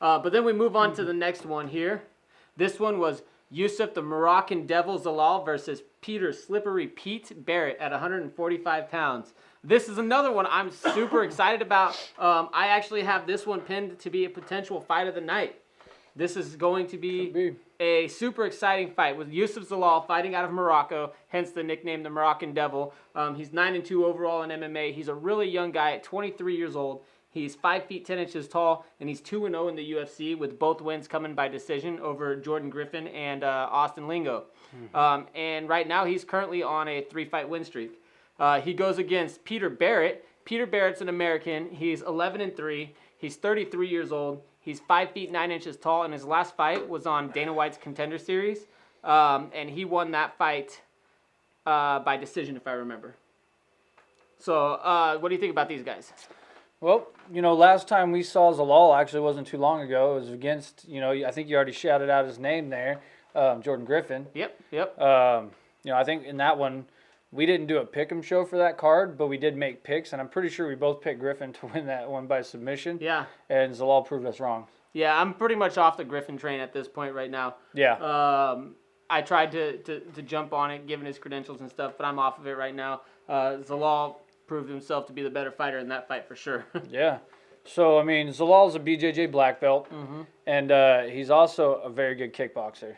But then we move on to the next one here. This one was Youssef the Moroccan Devil Zalal versus Peter Slippery Pete Barrett at 145 pounds. This is another one I'm super excited about. I actually have this one pinned to be a potential fight of the night. This is going to be a super exciting fight with Youssef Zalal fighting out of Morocco, hence the nickname the Moroccan Devil. He's 9-2 overall in MMA. He's a really young guy at 23 years old. He's 5 feet 10 inches tall, and he's 2-0 in the UFC, with both wins coming by decision over Jordan Griffin and Austin Lingo. And right now, he's currently on a 3-fight win streak. He goes against Peter Barrett. Peter Barrett's an American. He's 11-3. He's 33 years old. He's 5 feet 9 inches tall, and his last fight was on Dana White's Contender Series, and he won that fight by decision, if I remember. So, what do you think about these guys? Well, last time we saw Zalal actually wasn't too long ago. It was against, I think you already shouted out his name there, Jordan Griffin. Yep. I think in that one, we didn't do a pick'em show for that card, but we did make picks, and I'm pretty sure we both picked Griffin to win that one by submission. Yeah. And Zalal proved us wrong. Yeah, I'm pretty much off the Griffin train at this point right now. Yeah. I tried to jump on it, given his credentials and stuff, but I'm off of it right now. Zalal proved himself to be the better fighter in that fight for sure. Yeah. So, Zalal's a BJJ black belt, and he's also a very good kickboxer.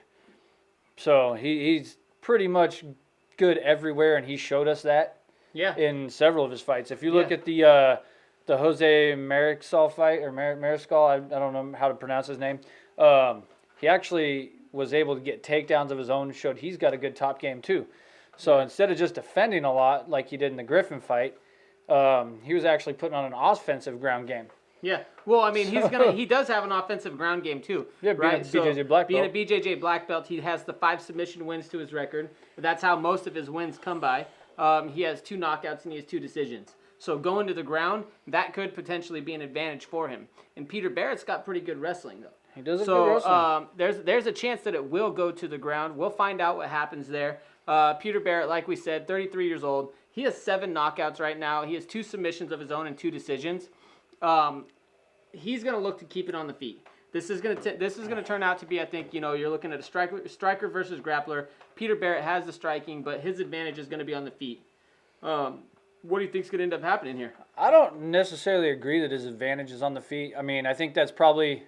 So, he's pretty much good everywhere, and he showed us that in several of his fights. If you look at the Jose Mariscal fight, or Mariscal, I don't know how to pronounce his name, he actually was able to get takedowns of his own, showed he's got a good top game too. So instead of just defending a lot like he did in the Griffin fight, he was actually putting on an offensive ground game. Yeah, well, he does have an offensive ground game too. Yeah, right? Being a BJJ black belt, he has the 5 submission wins to his record. That's how most of his wins come by. He has 2 knockouts and he has 2 decisions. So going to the ground, that could potentially be an advantage for him. And Peter Barrett's got pretty good wrestling though. He does good wrestling. There's a chance that it will go to the ground. We'll find out what happens there. Peter Barrett, like we said, 33 years old. He has 7 knockouts right now. He has 2 submissions of his own and 2 decisions. He's going to look to keep it on the feet. This is going to turn out to be, I think, you're looking at a striker versus grappler. Peter Barrett has the striking, but his advantage is going to be on the feet. What do you think is going to end up happening here? I don't necessarily agree that his advantage is on the feet. I think that's probably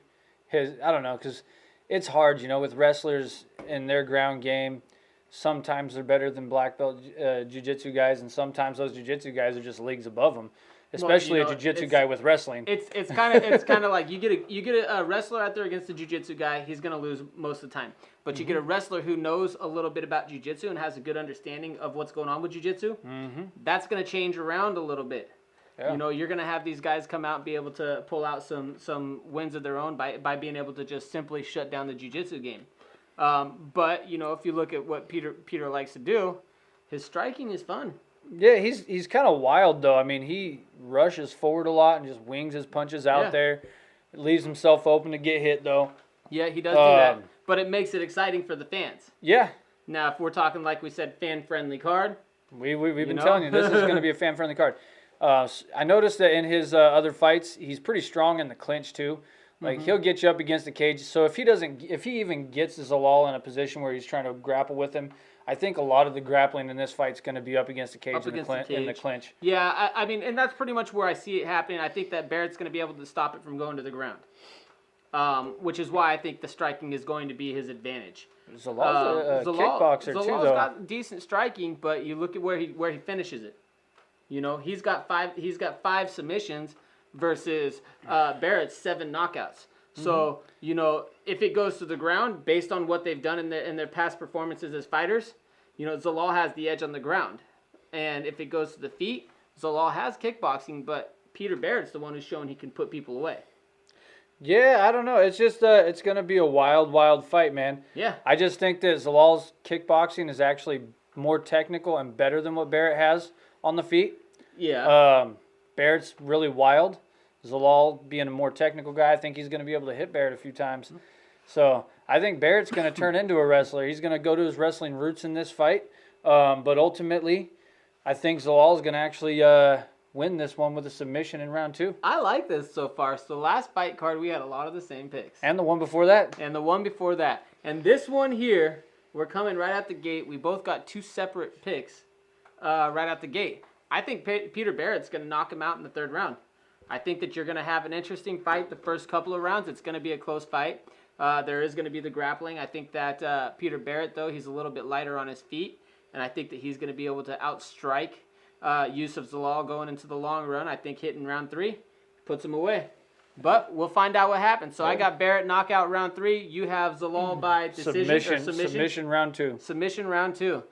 his, I don't know, because it's hard, with wrestlers in their ground game. Sometimes they're better than black belt jiu-jitsu guys, and sometimes those jiu-jitsu guys are just leagues above them. Especially a jiu-jitsu guy with wrestling. It's kind of like you get a wrestler out there against a jiu-jitsu guy, he's gonna lose most of the time. But you get a wrestler who knows a little bit about jiu-jitsu and has a good understanding of what's going on with jiu-jitsu. That's gonna change around a little bit. Yeah. You're gonna have these guys come out and be able to pull out some wins of their own by being able to just simply shut down the jiu-jitsu game. But if you look at what Peter likes to do, his striking is fun. Yeah, he's kind of wild though. He rushes forward a lot and just wings his punches out there. Leaves himself open to get hit though. Yeah, he does do that. But it makes it exciting for the fans. Yeah. Now, if we're talking, like we said, fan-friendly card. We've been telling you, this is going to be a fan-friendly card. I noticed that in his other fights, he's pretty strong in the clinch too. Like, he'll get you up against the cage. So if he even gets Zalal in a position where he's trying to grapple with him, I think a lot of the grappling in this fight is going to be up against the cage, in the clinch. Yeah, and that's pretty much where I see it happening. I think that Barrett's going to be able to stop it from going to the ground, which is why I think the striking is going to be his advantage. Zalal's a kickboxer too, though. Zalal's got decent striking, but you look at where he finishes it. He's got 5 submissions versus Barrett's 7 knockouts. So, if it goes to the ground, based on what they've done in their past performances as fighters, Zalal has the edge on the ground. And if it goes to the feet, Zalal has kickboxing, but Peter Barrett's the one who's shown he can put people away. Yeah, I don't know. It's just it's going to be a wild, wild fight, man. Yeah. I just think that Zalal's kickboxing is actually more technical and better than what Barrett has on the feet. Yeah. Barrett's really wild. Zalal being a more technical guy, I think he's going to be able to hit Barrett a few times. So I think Barrett's going to turn into a wrestler. He's going to go to his wrestling roots in this fight. But ultimately, I think Zalal's going to actually win this one with a submission in round 2. I like this so far. So last fight card, we had a lot of the same picks. And the one before that. And the one before that. And this one here, we're coming right out the gate. We both got 2 separate picks right out the gate. I think Peter Barrett's going to knock him out in the 3rd round. I think that you're going to have an interesting fight the first couple of rounds. It's going to be a close fight. There is going to be the grappling. I think that Peter Barrett, though, he's a little bit lighter on his feet. And I think that he's going to be able to outstrike Youssef Zalal going into the long run. I think hitting round 3 puts him away. But we'll find out what happens. So I got Barrett knockout round 3. You have Zalal by decision or submission. Submission round 2. Submission round 2.